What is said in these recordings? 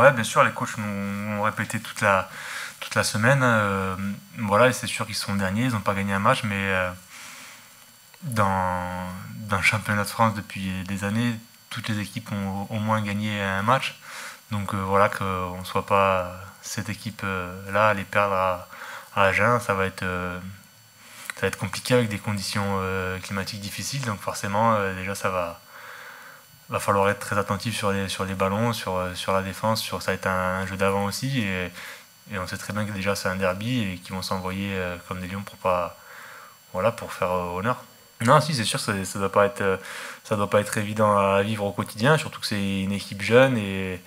Ouais, bien sûr, les coachs m'ont répété toute la semaine. Voilà, et c'est sûr qu'ils sont derniers, ils n'ont pas gagné un match, mais dans le championnat de France depuis des années, toutes les équipes ont au moins gagné un match. Donc voilà, qu'on ne soit pas cette équipe-là à les perdre à Agen, ça va être compliqué avec des conditions climatiques difficiles. Donc forcément, déjà, va falloir être très attentif sur les ballons, sur la défense. Ça va être un jeu d'avant aussi. Et on sait très bien que déjà c'est un derby et qu'ils vont s'envoyer comme des lions voilà, pour faire honneur. Non, si, c'est sûr, ça doit pas être évident à vivre au quotidien, surtout que c'est une équipe jeune et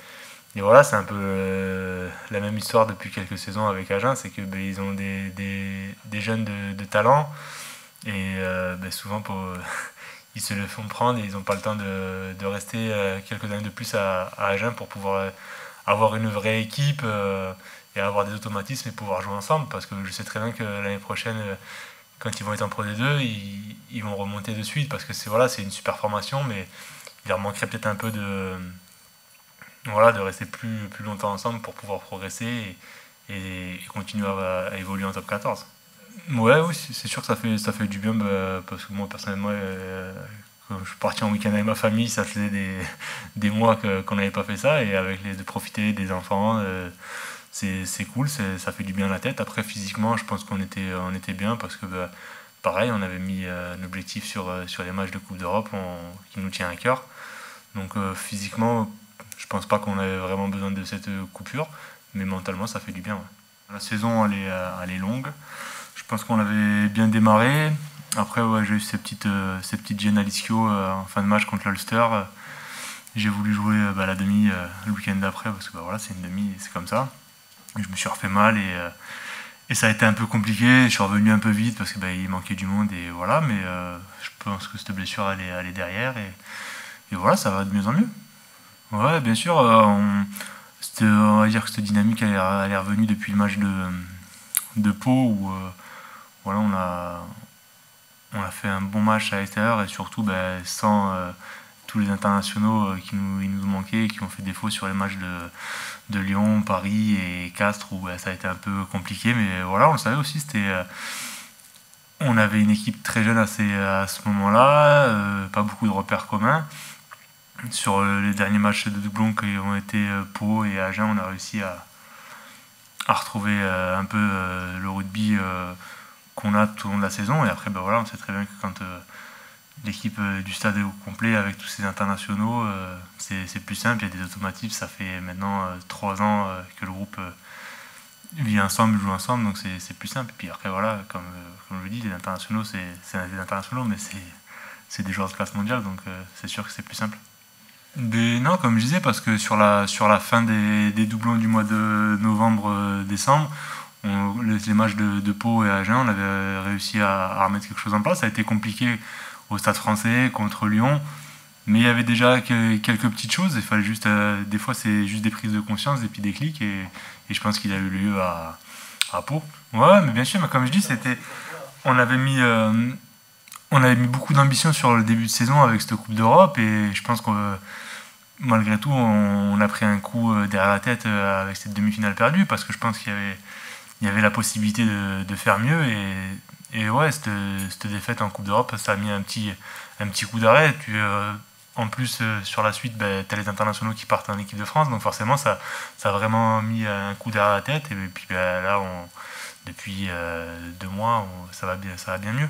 voilà, c'est un peu la même histoire depuis quelques saisons avec Agen, c'est que ils ont des jeunes de talent et souvent ils se le font prendre et ils n'ont pas le temps de rester quelques années de plus à Agen pour pouvoir avoir une vraie équipe et avoir des automatismes et pouvoir jouer ensemble parce que je sais très bien que l'année prochaine quand ils vont être en Pro D2 ils vont remonter de suite parce que c'est une super formation mais il leur manquerait peut-être un peu de rester plus longtemps ensemble pour pouvoir progresser et continuer à évoluer en top 14. Ouais, oui, c'est sûr que ça fait du bien parce que moi personnellement, quand je suis parti en week-end avec ma famille, ça faisait des mois qu'on n'avait pas fait ça et de profiter des enfants, c'est cool, ça fait du bien à la tête. Après, physiquement, je pense on était bien parce que pareil, on avait mis un objectif sur les matchs de Coupe d'Europe qui nous tient à cœur. Donc physiquement, je pense pas qu'on avait vraiment besoin de cette coupure, mais mentalement, ça fait du bien. Ouais. La saison, elle est longue. Je pense qu'on avait bien démarré. Après, ouais, j'ai eu ces petites gênes à l'ischio en fin de match contre l'Ulster. J'ai voulu jouer la demi le week-end d'après parce que voilà, c'est une demi, c'est comme ça. Je me suis refait mal et ça a été un peu compliqué. Je suis revenu un peu vite parce que il manquait du monde et voilà. Mais je pense que cette blessure elle est derrière et voilà, ça va de mieux en mieux. Ouais, bien sûr. On va dire que cette dynamique elle est revenue depuis le match de Pau où voilà, on a fait un bon match à l'extérieur et surtout sans tous les internationaux ils nous manquaient, qui ont fait défaut sur les matchs de Lyon, Paris et Castres où ça a été un peu compliqué. Mais voilà, on le savait aussi, on avait une équipe très jeune à ce moment-là, pas beaucoup de repères communs. Sur les derniers matchs de doublon qui ont été Pau et Agen, on a réussi à retrouver un peu le rugby qu'on a tout au long de la saison. Et après, voilà, on sait très bien que quand l'équipe du stade est au complet avec tous ces internationaux, c'est plus simple, il y a des automatismes. Ça fait maintenant 3 ans que le groupe vit ensemble, joue ensemble, donc c'est plus simple. Et puis après, voilà, comme je le dis, les internationaux, c'est des internationaux, mais c'est des joueurs de classe mondiale, donc c'est sûr que c'est plus simple. Mais non, comme je disais, parce que sur la fin des doublons du mois de novembre-décembre, les matchs de Pau et Agen, on avait réussi à remettre quelque chose en place. Ça a été compliqué au Stade Français contre Lyon, mais il y avait déjà quelques petites choses. Il fallait juste, des fois, c'est juste des prises de conscience, des petits déclics, et je pense qu'il a eu lieu à Pau. Ouais, mais bien sûr, mais comme je dis, on avait mis, on avait mis beaucoup d'ambition sur le début de saison avec cette Coupe d'Europe, et je pense que malgré tout, on a pris un coup derrière la tête avec cette demi-finale perdue, parce que je pense qu'il y avait la possibilité de faire mieux et ouais, cette défaite en Coupe d'Europe, ça a mis un petit coup d'arrêt. En plus, sur la suite, tu as les internationaux qui partent en équipe de France, donc forcément, ça a vraiment mis un coup derrière la tête. Et puis là, depuis 2 mois, ça va bien mieux.